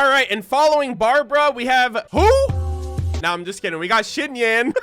All right, and following Barbara, we have who? No, I'm just kidding. We got Xinyan.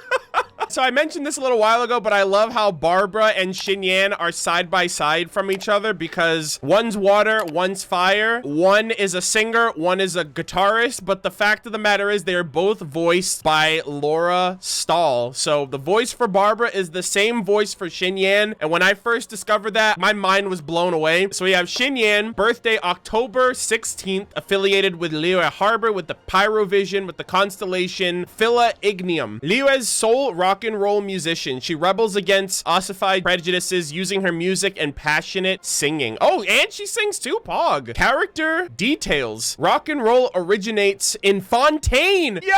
So I mentioned this a little while ago, but I love how Barbara and Xinyan are side by side from each other because one's water, one's fire. One is a singer, one is a guitarist, but the fact of the matter is they're both voiced by Laura Stahl. So the voice for Barbara is the same voice for Xinyan, and when I first discovered that, my mind was blown away. So we have Xinyan, birthday October 16th, affiliated with Liyue Harbor, with the Pyrovision, with the constellation Phila Ignium. Liyue's sole rock and roll musician. She rebels against ossified prejudices using her music and passionate singing. Oh, and she sings too, Pog. Character details. Rock and roll originates in Fontaine. Yo!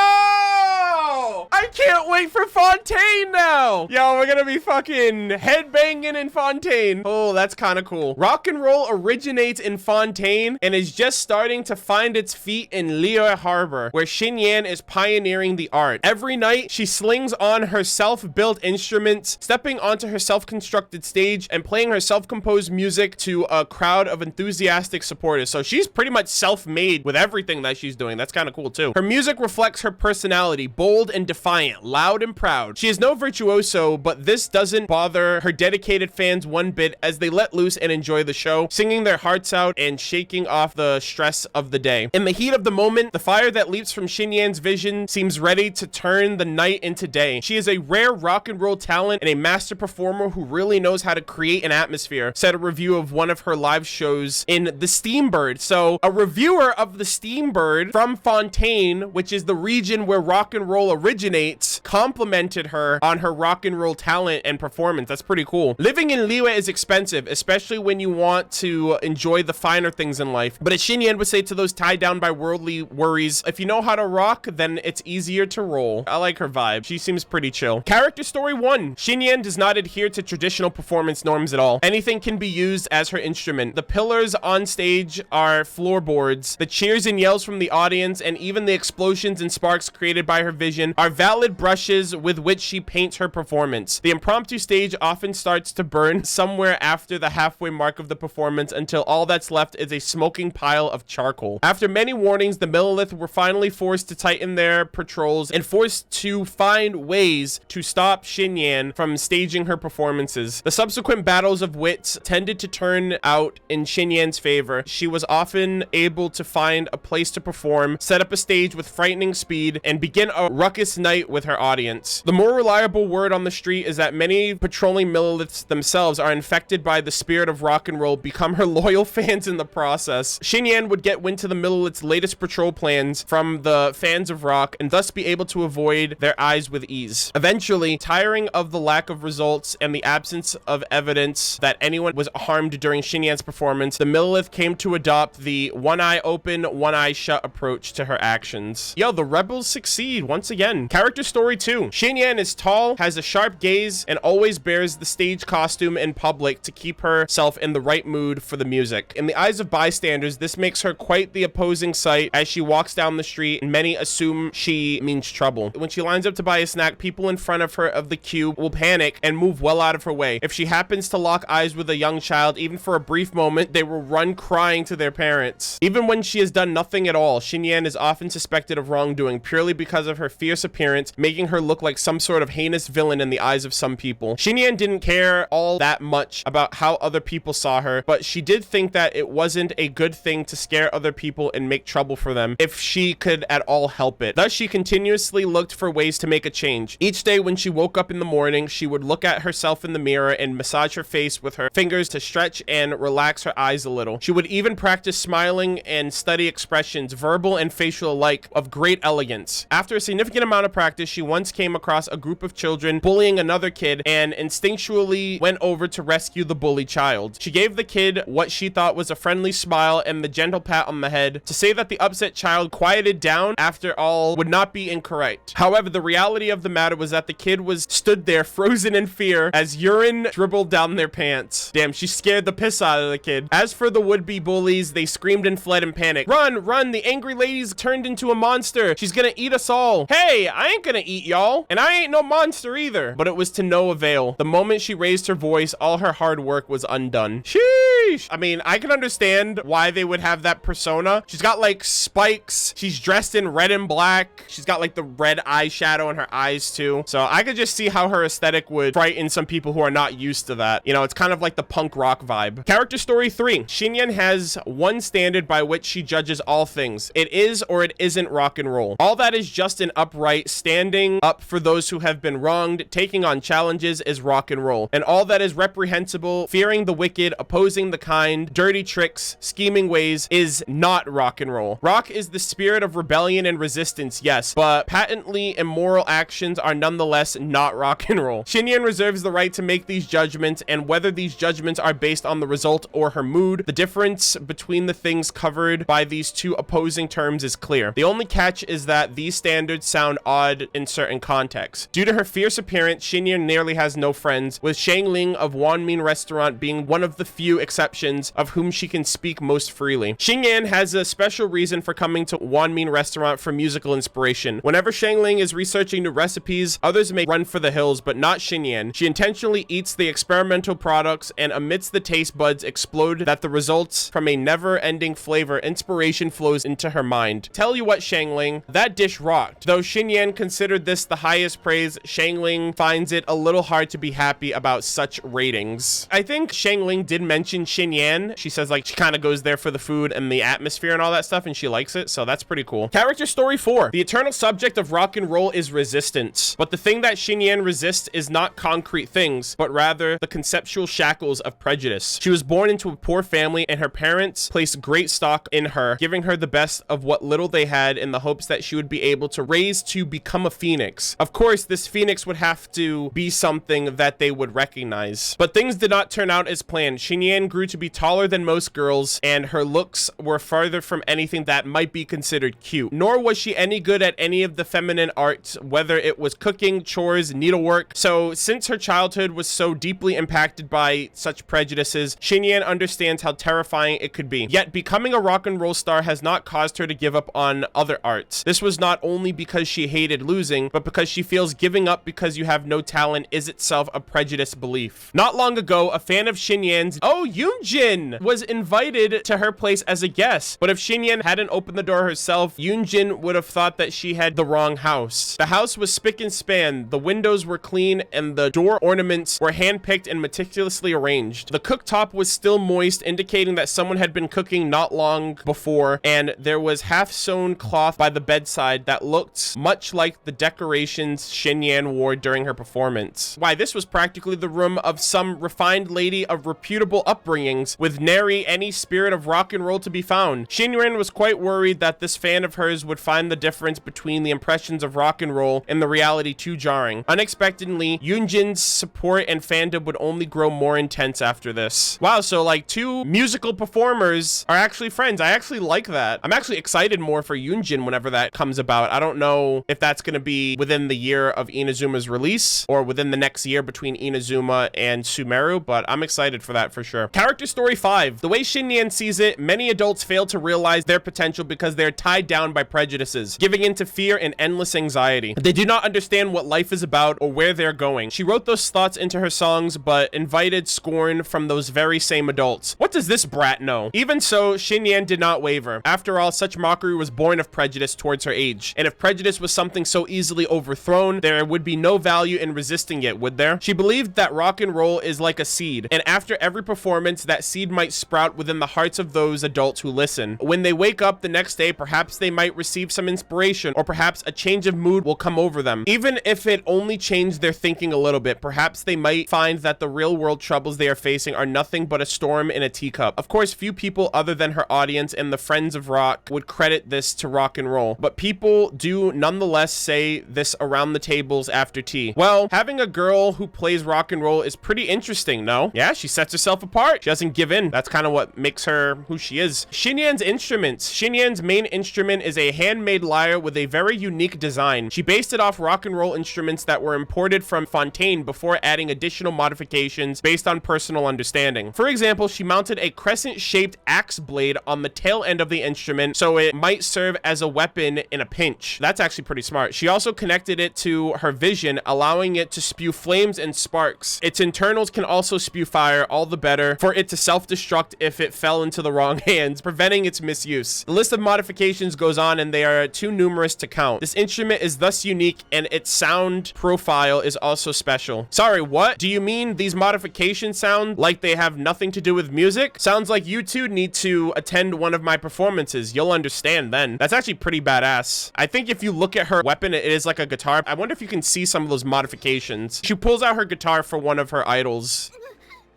I can't wait for Fontaine now. Yo, we're gonna be fucking headbanging in Fontaine. Oh, that's kind of cool. Rock and roll originates in Fontaine and is just starting to find its feet in Liyue Harbor, where Xinyan is pioneering the art. Every night, she slings on her self-built instruments, stepping onto her self-constructed stage and playing her self-composed music to a crowd of enthusiastic supporters. So she's pretty much self-made with everything that she's doing. That's kind of cool too. Her music reflects her personality, bold and defiant, loud and proud. She is no virtuoso, but this doesn't bother her dedicated fans one bit as they let loose and enjoy the show, singing their hearts out and shaking off the stress of the day. In the heat of the moment, the fire that leaps from Xinyan's vision seems ready to turn the night into day. She is a rare rock and roll talent and a master performer who really knows how to create an atmosphere, said a review of one of her live shows in The Steambird. So a reviewer of The Steambird from Fontaine, which is the region where rock and roll originates, complimented her on her rock and roll talent and performance. That's pretty cool. Living in Liyue is expensive, especially when you want to enjoy the finer things in life. But as Xinyan would say to those tied down by worldly worries, if you know how to rock, then it's easier to roll. I like her vibe. She seems pretty chill. Character story 1. Xinyan does not adhere to traditional performance norms at all. Anything can be used as her instrument. The pillars on stage are floorboards. The cheers and yells from the audience and even the explosions and sparks created by her vision are valid brushes with which she paints her performance. The impromptu stage often starts to burn somewhere after the halfway mark of the performance until all that's left is a smoking pile of charcoal. After many warnings, the Millilith were finally forced to tighten their patrols and forced to find ways to stop Xinyan from staging her performances. The subsequent battles of wits tended to turn out in Xinyan's favor. She was often able to find a place to perform, set up a stage with frightening speed, and begin a ruckus night with her audience. The more reliable word on the street is that many patrolling Milliliths themselves are infected by the spirit of rock and roll, become her loyal fans in the process. Xinyan would get wind to the Millilith's latest patrol plans from the fans of rock and thus be able to avoid their eyes with ease. Eventually, tiring of the lack of results and the absence of evidence that anyone was harmed during Xinyan's performance, the Millilith came to adopt the one eye open, one eye shut approach to her actions. Yo, the rebels succeed once again. Character story 2. Xinyan is tall, has a sharp gaze, and always bears the stage costume in public to keep herself in the right mood for the music. In the eyes of bystanders, this makes her quite the opposing sight as she walks down the street, and many assume she means trouble. When she lines up to buy a snack, people in front of her of the queue will panic and move well out of her way. If she happens to lock eyes with a young child, even for a brief moment, they will run crying to their parents. Even when she has done nothing at all, Xinyan is often suspected of wrongdoing purely because of her fierce appearance, making her look like some sort of heinous villain in the eyes of some people. Xinyan didn't care all that much about how other people saw her, but she did think that it wasn't a good thing to scare other people and make trouble for them if she could at all help it. Thus, she continuously looked for ways to make a change. Each day when she woke up in the morning, she would look at herself in the mirror and massage her face with her fingers to stretch and relax her eyes a little. She would even practice smiling and study expressions, verbal and facial alike, of great elegance. After a significant amount of practice, she once came across a group of children bullying another kid and instinctually went over to rescue the bullied child. She gave the kid what she thought was a friendly smile and the gentle pat on the head. To say that the upset child quieted down after all would not be incorrect. However, the reality of the matter was that the kid stood there frozen in fear as urine dribbled down their pants. Damn, she scared the piss out of the kid. As for the would-be bullies, they screamed and fled in panic. Run, run, the angry lady's turned into a monster. She's gonna eat us all. Hey, I ain't gonna eat y'all, and I ain't no monster either. But it was to no avail. The moment she raised her voice, all her hard work was undone. Sheesh. I mean, I can understand why they would have that persona. She's got like spikes. She's dressed in red and black. She's got like the red eyeshadow in her eyes too. So I could just see how her aesthetic would frighten some people who are not used to that. You know, it's kind of like the punk rock vibe. Character story 3. Xinyan has one standard by which she judges all things. It is or it isn't rock and roll. All that is just an upright, standing up for those who have been wronged, taking on challenges is rock and roll. And all that is reprehensible, fearing the wicked, opposing the kind, dirty tricks, scheming ways is not rock and roll. Rock is the spirit of rebellion and resistance, yes, but patently immoral actions are nonetheless not rock and roll. Xinyan reserves the right to make these judgments, and whether these judgments are based on the result or her mood, the difference between the things covered by these two opposing terms is clear. The only catch is that these standards sound odd in certain contexts. Due to her fierce appearance, Xinyan nearly has no friends, with Shangling of Wanmin Restaurant being one of the few exceptions of whom she can speak most freely. Xinyan has a special reason for coming to Wanmin Restaurant for musical inspiration. Whenever Shangling is researching new recipes, others may run for the hills, but not Xinyan. She intentionally eats the experimental products, and amidst the taste buds explode that the results from a never-ending flavor, inspiration flows into her mind. Tell you what, Shangling, that dish rocked. Though Xinyan considered this the highest praise, Shangling finds it a little hard to be happy about such ratings. I think Shangling did mention Xinyan. She says like she kind of goes there for the food and the atmosphere and all that stuff, and she likes it, so that's pretty cool. Character story 4. The eternal subject of rock and roll is resistance, but the thing that Xinyan resists is not concrete things, but rather the conceptual shackles of prejudice. She was born into a poor family, and her parents placed great stock in her, giving her the best of what little they had in the hopes that she would be able to raise to become a phoenix. Of course, this phoenix would have to be something that they would recognize. But things did not turn out as planned. Xinyan grew to be taller than most girls, and her looks were farther from anything that might be considered cute. Nor was she any good at any of the feminine arts, whether it was cooking, chores, needlework. So since her childhood was so deeply impacted by such prejudices, Xinyan understands how terrifying it could be. Yet becoming a rock and roll star has not caused her to give up on other arts. This was not only because she hated losing, but because she feels giving up because you have no talent is itself a prejudiced belief. Not long ago, a fan of Xinyan's, Yoonjin, was invited to her place as a guest. But if Xinyan hadn't opened the door herself, Yoonjin would have thought that she had the wrong house. The house was spick and span, the windows were clean, and the door ornaments were handpicked and meticulously arranged. The cooktop was still moist, indicating that someone had been cooking not long before, and there was half-sewn cloth by the bedside that looked much like the decorations Xinyan wore during her performance. Why, this was practically the room of some refined lady of reputable upbringings, with nary any spirit of rock and roll to be found. Xinyan was quite worried that this fan of hers would find the difference between the impressions of rock and roll and the reality too jarring. Unexpectedly, Yoonjin's support and fandom would only grow more intense after this. Wow, so like two musical performers are actually friends. I actually like that. I'm actually excited more for Yoonjin whenever that comes about. I don't know if that's going to be within the year of Inazuma's release or within the next year between Inazuma and Sumeru, but I'm excited for that for sure. Character story 5. The way Xinyan sees it, many adults fail to realize their potential because they're tied down by prejudices, giving into fear and endless anxiety. They do not understand what life is about or where they're going. She wrote those thoughts into her songs, but invited scorn from those very same adults. What does this brat know? Even so, Xinyan did not waver. After all, such mockery was born of prejudice towards her age, and if prejudice was something so easily overthrown, there would be no value in resisting it, would there? She believed that rock and roll is like a seed, and after every performance, that seed might sprout within the hearts of those adults who listen. When they wake up the next day, perhaps they might receive some inspiration, or perhaps a change of mood will come over them. Even if it only changed their thinking a little bit, perhaps they might find that the real world troubles they are facing are nothing but a storm in a teacup. Of course, few people other than her audience and the friends of rock would credit this to rock and roll, but people do nonetheless say this around the tables after tea. Well, having a girl who plays rock and roll is pretty interesting, no? Yeah, she sets herself apart. She doesn't give in. That's kind of what makes her who she is. Xinyan's instruments. Xinyan's main instrument is a handmade lyre with a very unique design. She based it off rock and roll instruments that were imported from Fontaine before adding additional modifications based on personal understanding. For example, she mounted a crescent-shaped axe blade on the tail end of the instrument so it might serve as a weapon in a pinch. That's actually pretty pretty smart. She also connected it to her vision, allowing it to spew flames and sparks. Its internals can also spew fire, all the better for it to self-destruct if it fell into the wrong hands, preventing its misuse. The list of modifications goes on, and they are too numerous to count. This instrument is thus unique, and its sound profile is also special. Sorry, what? Do you mean these modifications sound like they have nothing to do with music? Sounds like you two need to attend one of my performances. You'll understand then. That's actually pretty badass. I think if you look at her weapon, it is like a guitar. I wonder if you can see some of those modifications. She pulls out her guitar for one of her idols.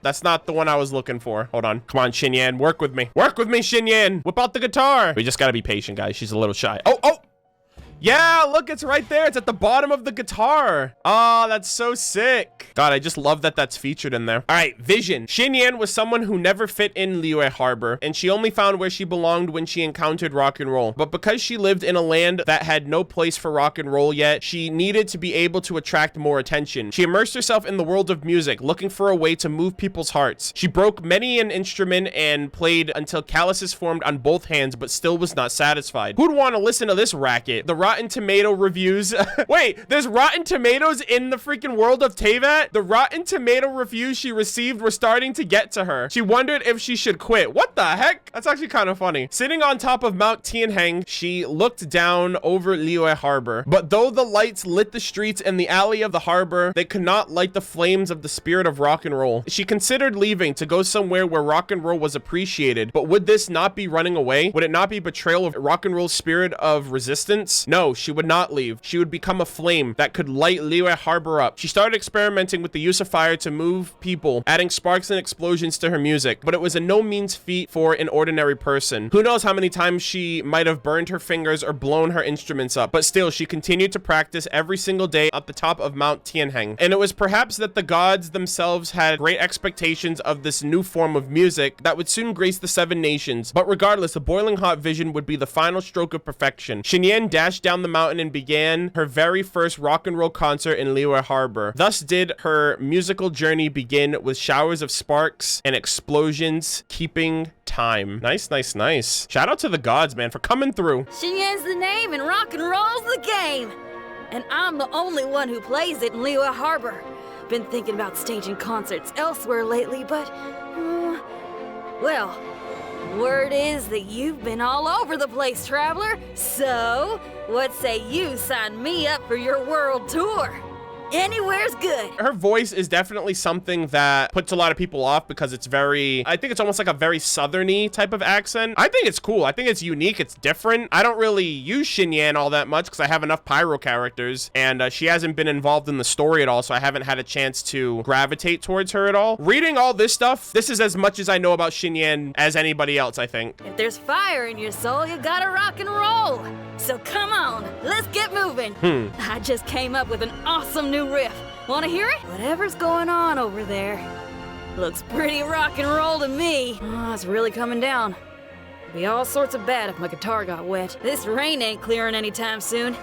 That's not the one I was looking for. Hold on. Come on, Xinyan. Work with me. Work with me, Xinyan. Whip out the guitar. We just gotta be patient, guys. She's a little shy. Oh, oh! Yeah, look, it's right there. It's at the bottom of the guitar. Oh, that's so sick. God, I just love that that's featured in there. All right, vision. Xinyan was someone who never fit in Liyue Harbor, and she only found where she belonged when she encountered rock and roll. But because she lived in a land that had no place for rock and roll yet, she needed to be able to attract more attention. She immersed herself in the world of music, looking for a way to move people's hearts. She broke many an instrument and played until calluses formed on both hands, but still was not satisfied. Who'd want to listen to this racket? The Rotten Tomato reviews. Wait, there's Rotten Tomatoes in the freaking world of Teyvat? The Rotten Tomato reviews she received were starting to get to her. She wondered if she should quit. What the heck? That's actually kind of funny. Sitting on top of Mount Tianheng, she looked down over Liyue Harbor. But though the lights lit the streets and the alley of the harbor, they could not light the flames of the spirit of rock and roll. She considered leaving to go somewhere where rock and roll was appreciated. But would this not be running away? Would it not be betrayal of rock and roll's spirit of resistance? No, she would not leave. She would become a flame that could light Liyue Harbor up. She started experimenting with the use of fire to move people, adding sparks and explosions to her music, but it was a no means feat for an ordinary person. Who knows how many times she might have burned her fingers or blown her instruments up, but still she continued to practice every single day at the top of Mount Tianheng. And it was perhaps that the gods themselves had great expectations of this new form of music that would soon grace the 7 nations. But regardless, the boiling hot vision would be the final stroke of perfection. Xinyan dashed down the mountain and began her very first rock and roll concert in Liyue Harbor. Thus did her musical journey begin, with showers of sparks and explosions keeping time. Nice, nice, nice. Shout out to the gods, man, for coming through. Xinyan's the name and rock and roll's the game. And I'm the only one who plays it in Liyue Harbor. Been thinking about staging concerts elsewhere lately, but, well, word is that you've been all over the place, traveler. So, what say you sign me up for your world tour? Anywhere's good. Her voice is definitely something that puts a lot of people off because it's very, I think it's almost like a very southerny type of accent. I think it's cool. I think it's unique. It's different. I don't really use Xinyan all that much because I have enough pyro characters, and she hasn't been involved in the story at all, so I haven't had a chance to gravitate towards her at all. Reading all this stuff, this is as much as I know about Xinyan as anybody else, I think. If there's fire in your soul, you gotta rock and roll. So come on, let's get moving. I just came up with an awesome new riff. Wanna hear it? Whatever's going on over there looks pretty rock and roll to me. Oh, it's really coming down. It'd be all sorts of bad if my guitar got wet. This rain ain't clearing anytime soon,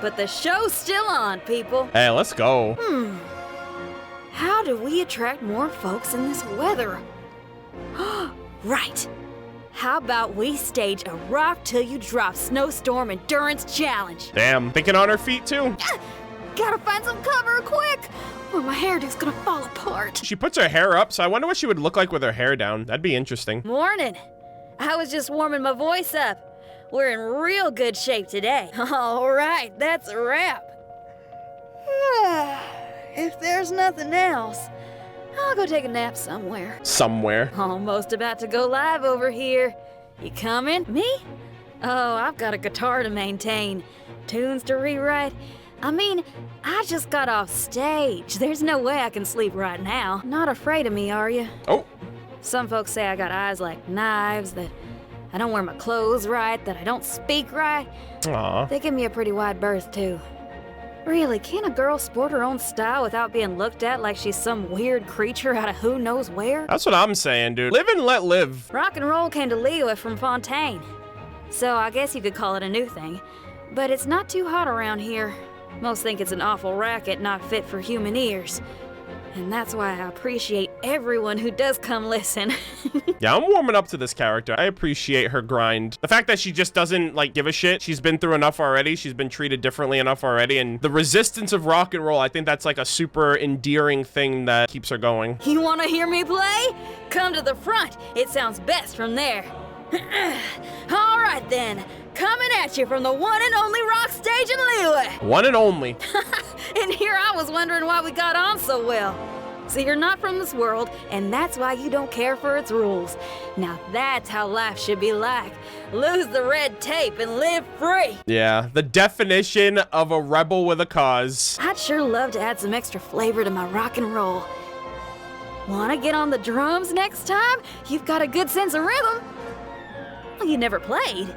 but the show's still on, people. Hey, let's go. How do we attract more folks in this weather? Right. How about we stage a rock till you drop snowstorm endurance challenge? Damn, thinking on her feet too. Gotta find some cover quick, or my hairdo's gonna fall apart. She puts her hair up, so I wonder what she would look like with her hair down. That'd be interesting. Morning. I was just warming my voice up. We're in real good shape today. All right, that's a wrap. If there's nothing else, I'll go take a nap somewhere. Somewhere. Almost about to go live over here. You coming? Me? Oh, I've got a guitar to maintain, tunes to rewrite. I mean, I just got off stage. There's no way I can sleep right now. Not afraid of me, are you? Oh. Some folks say I got eyes like knives, that I don't wear my clothes right, that I don't speak right. Aw. They give me a pretty wide berth, too. Really, can a girl sport her own style without being looked at like she's some weird creature out of who knows where? That's what I'm saying, dude. Live and let live. Rock and roll came to Liyue from Fontaine, so I guess you could call it a new thing. But it's not too hot around here. Most think it's an awful racket not fit for human ears. And that's why I appreciate everyone who does come listen. Yeah, I'm warming up to this character. I appreciate her grind. The fact that she just doesn't, like, give a shit. She's been through enough already. She's been treated differently enough already. And the resistance of rock and roll, I think that's, like, a super endearing thing that keeps her going. You want to hear me play? Come to the front. It sounds best from there. All right, then. Coming at you from the one and only rock stage in Liyue. One and only. And here I was wondering why we got on so well. So you're not from this world, and that's why you don't care for its rules. Now that's how life should be like. Lose the red tape and live free. Yeah, the definition of a rebel with a cause. I'd sure love to add some extra flavor to my rock and roll. Wanna get on the drums next time? You've got a good sense of rhythm. Well, you never played.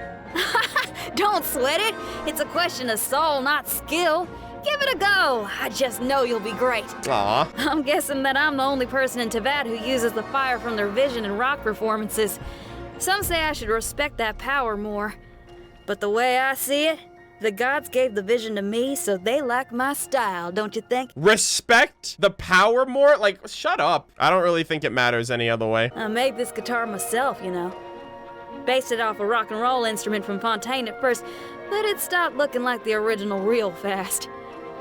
Don't sweat it. It's a question of soul, not skill. Give it a go. I just know you'll be great. Aw. I'm guessing that I'm the only person in Tibet who uses the fire from their vision in rock performances. Some say I should respect that power more. But the way I see it, the gods gave the vision to me, so they like my style, don't you think? Respect the power more? Like, shut up. I don't really think it matters any other way. I made this guitar myself, you know. Based it off a rock and roll instrument from Fontaine at first, but it stopped looking like the original real fast.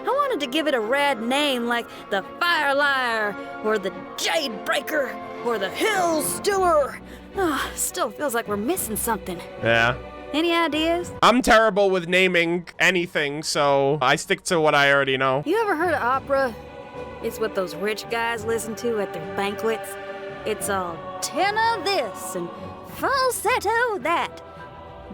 I wanted to give it a rad name like the Fire Lyre, or the Jade Breaker, or the Hill Stiller. Oh, still feels like we're missing something. Yeah. Any ideas? I'm terrible with naming anything, so I stick to what I already know. You ever heard of opera? It's what those rich guys listen to at their banquets. It's all tenor this and falsetto that.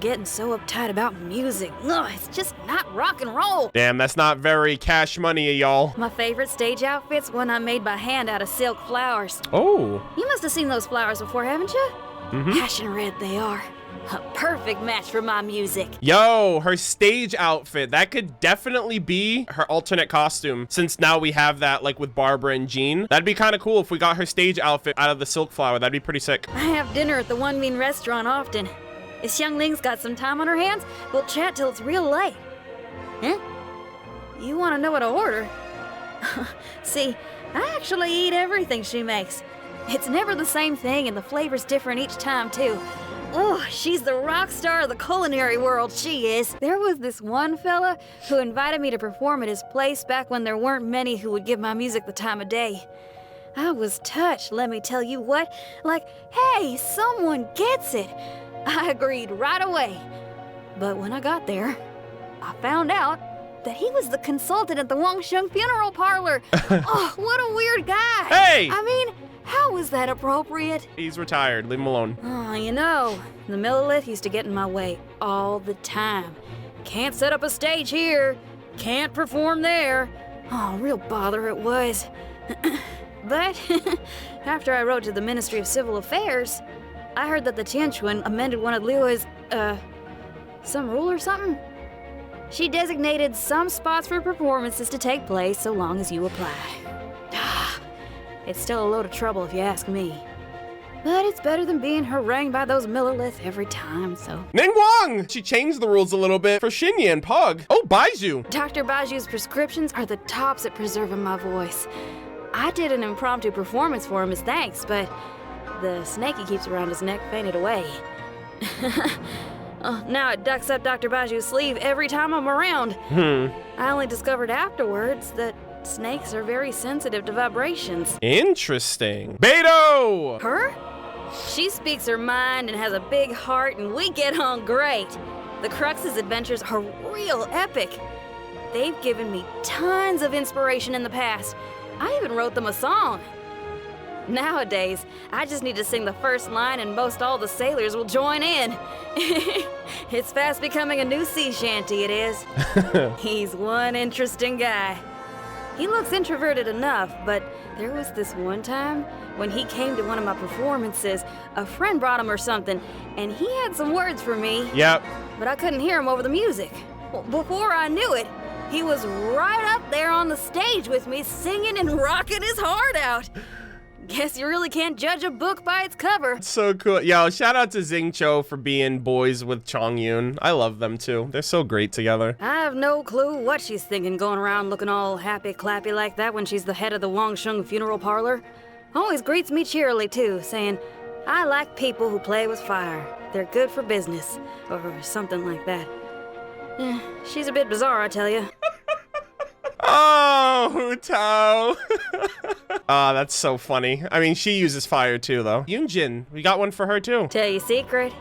Getting so uptight about music. Ugh, it's just not rock and roll. Damn, that's not very cash money, y'all. My favorite stage outfit's one I made by hand out of silk flowers. Oh. You must have seen those flowers before, haven't you? Mm-hmm. Passion red they are. A perfect match for my music. Yo, her stage outfit. That could definitely be her alternate costume, since now we have that, like, with Barbara and Jean. That'd be kind of cool if we got her stage outfit out of the silk flower. That'd be pretty sick. I have dinner at the One Mean restaurant often. If Xiang Ling's got some time on her hands, we'll chat till it's real late. Huh? You want to know what to order? See, I actually eat everything she makes. It's never the same thing, and the flavor's different each time, too. Oh, she's the rock star of the culinary world, she is. There was this one fella who invited me to perform at his place back when there weren't many who would give my music the time of day. I was touched, let me tell you what. Like, hey, someone gets it. I agreed right away. But when I got there, I found out that he was the consultant at the Wangsheng funeral parlor. Oh, what a weird guy. Hey! I mean, how is that appropriate? He's retired. Leave him alone. Oh, you know, the Millilith used to get in my way all the time. Can't set up a stage here. Can't perform there. Oh, real bother it was. But after I wrote to the Ministry of Civil Affairs, I heard that the Tianquan amended one of Liyue's, some rule or something? She designated some spots for performances to take place so long as you apply. It's still a load of trouble if you ask me. But it's better than being harangued by those Millilith every time, so. Ning Wang! She changed the rules a little bit for Xinyan Pug. Oh, Baiju. Dr. Baiju's prescriptions are the tops at preserving my voice. I did an impromptu performance for him as thanks, but the snake he keeps around his neck fainted away. Now it ducks up Dr. Baiju's sleeve every time I'm around. I only discovered afterwards that snakes are very sensitive to vibrations. Interesting. Beto! Her? She speaks her mind and has a big heart, and we get on great. The Crux's adventures are real epic. They've given me tons of inspiration in the past. I even wrote them a song. Nowadays, I just need to sing the first line and most all the sailors will join in. It's fast becoming a new sea shanty, it is. He's one interesting guy. He looks introverted enough, but there was this one time when he came to one of my performances. A friend brought him or something, and he had some words for me. Yep. But I couldn't hear him over the music. Well, before I knew it, he was right up there on the stage with me, singing and rocking his heart out. Guess you really can't judge a book by its cover. So cool. Yo, shout out to Xingqiu for being boys with Chongyun. I love them too. They're so great together. I have no clue what she's thinking going around looking all happy-clappy like that when she's the head of the Wangsheng funeral parlor. Always greets me cheerily too, saying, I like people who play with fire. They're good for business, or something like that. She's a bit bizarre, I tell you. Oh, Hu Tao. Ah, that's so funny. I mean, she uses fire too, though. Yunjin, we got one for her too. Tell you a secret,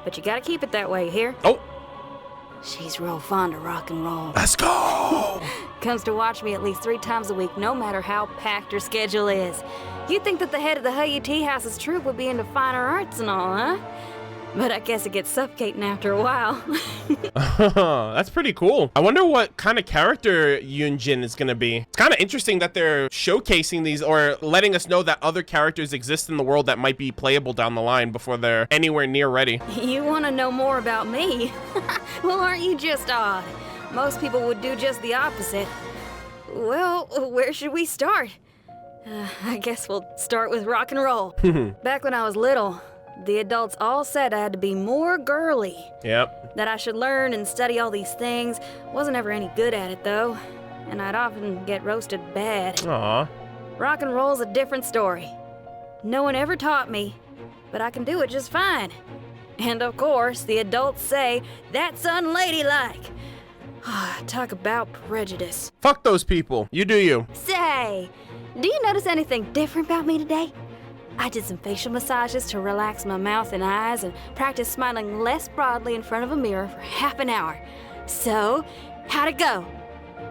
but you gotta keep it that way, here. Oh. She's real fond of rock and roll. Let's go. Comes to watch me at least 3 times a week, no matter how packed her schedule is. You'd think that the head of the Heyu Tea House's troupe would be into finer arts and all, huh? But I guess it gets suffocating after a while. That's pretty cool. I wonder what kind of character Yunjin is going to be. It's kind of interesting that they're showcasing these or letting us know that other characters exist in the world that might be playable down the line before they're anywhere near ready. You want to know more about me? Well, aren't you just odd? Most people would do just the opposite. Well, where should we start? I guess we'll start with rock and roll. Back when I was little, the adults all said I had to be more girly. Yep. That I should learn and study all these things. Wasn't ever any good at it, though. And I'd often get roasted bad. Aw. Rock and roll's a different story. No one ever taught me, but I can do it just fine. And of course, the adults say that's unladylike. Talk about prejudice. Fuck those people. You do you. Say, do you notice anything different about me today? I did some facial massages to relax my mouth and eyes and practice smiling less broadly in front of a mirror for half an hour. So, how'd it go?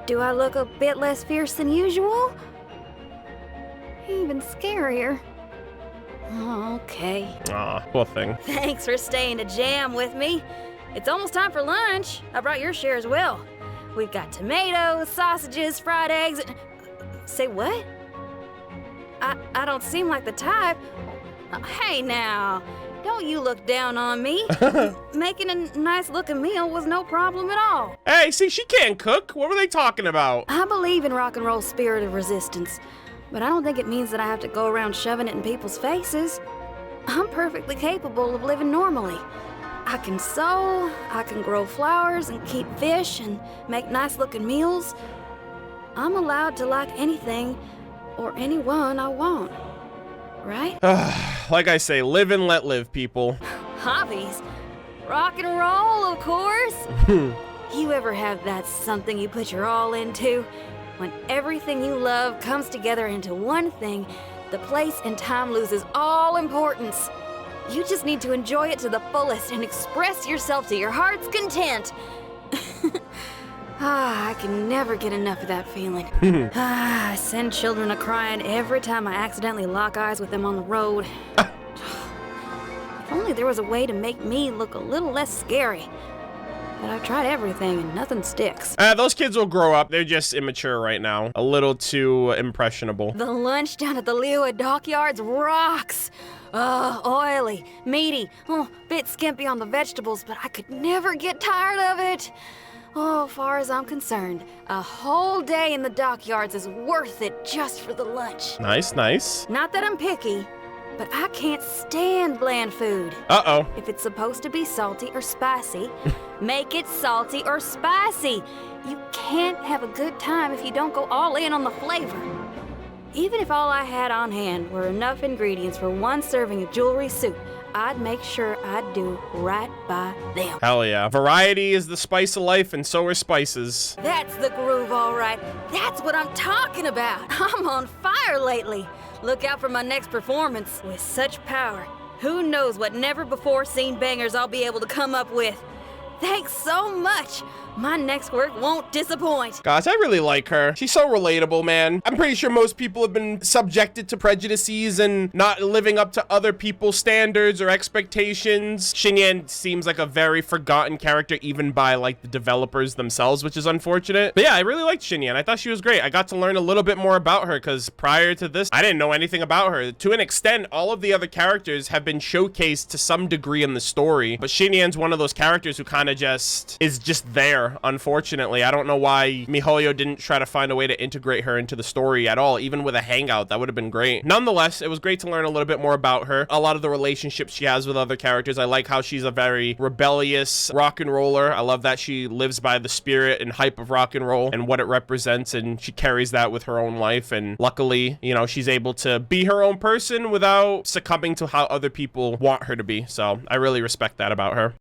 Do I look a bit less fierce than usual? Even scarier. Okay. Aw, poor thing. Thanks for staying to jam with me. It's almost time for lunch. I brought your share as well. We've got tomatoes, sausages, fried eggs, and... Say what? I don't seem like the type. Hey now, don't you look down on me. Making a nice looking meal was no problem at all. Hey, see, she can't cook. What were they talking about? I believe in rock and roll's spirit of resistance, but I don't think it means that I have to go around shoving it in people's faces. I'm perfectly capable of living normally. I can sew, I can grow flowers and keep fish and make nice looking meals. I'm allowed to like anything or anyone I want, right? Like I say, live and let live, people. Hobbies? Rock and roll, of course. You ever have that something you put your all into? When everything you love comes together into one thing, the place and time loses all importance. You just need to enjoy it to the fullest and express yourself to your heart's content. I can never get enough of that feeling. I send children a-crying every time I accidentally lock eyes with them on the road. If only there was a way to make me look a little less scary. But I've tried everything and nothing sticks. Those kids will grow up. They're just immature right now. A little too impressionable. The lunch down at the Liyue Dockyards rocks. Oily, meaty, bit skimpy on the vegetables, but I could never get tired of it. Oh, far as I'm concerned, a whole day in the dockyards is worth it just for the lunch. Nice, nice. Not that I'm picky, but I can't stand bland food. Uh-oh. If it's supposed to be salty or spicy, make it salty or spicy. You can't have a good time if you don't go all in on the flavor. Even if all I had on hand were enough ingredients for one serving of jewelry soup, I'd make sure I'd do right by them. Hell yeah. Variety is the spice of life, and so are spices. That's the groove, all right. That's what I'm talking about. I'm on fire lately. Look out for my next performance. With such power, who knows what never-before-seen bangers I'll be able to come up with. Thanks so much. My next work won't disappoint. Guys, I really like her. She's so relatable, man. I'm pretty sure most people have been subjected to prejudices and not living up to other people's standards or expectations. Xinyan seems like a very forgotten character, even by like the developers themselves, which is unfortunate. But yeah, I really liked Xinyan. I thought she was great. I got to learn a little bit more about her because prior to this, I didn't know anything about her. To an extent, all of the other characters have been showcased to some degree in the story, but Xinyan's one of those characters who kind kind of just is just there, unfortunately. I don't know why MiHoYo didn't try to find a way to integrate her into the story at all, even with a hangout. That would have been great. Nonetheless, it was great to learn a little bit more about her, a lot of the relationships she has with other characters. I like how she's a very rebellious rock and roller. I love that she lives by the spirit and hype of rock and roll and what it represents, and she carries that with her own life. And luckily, you know, she's able to be her own person without succumbing to how other people want her to be. So I really respect that about her.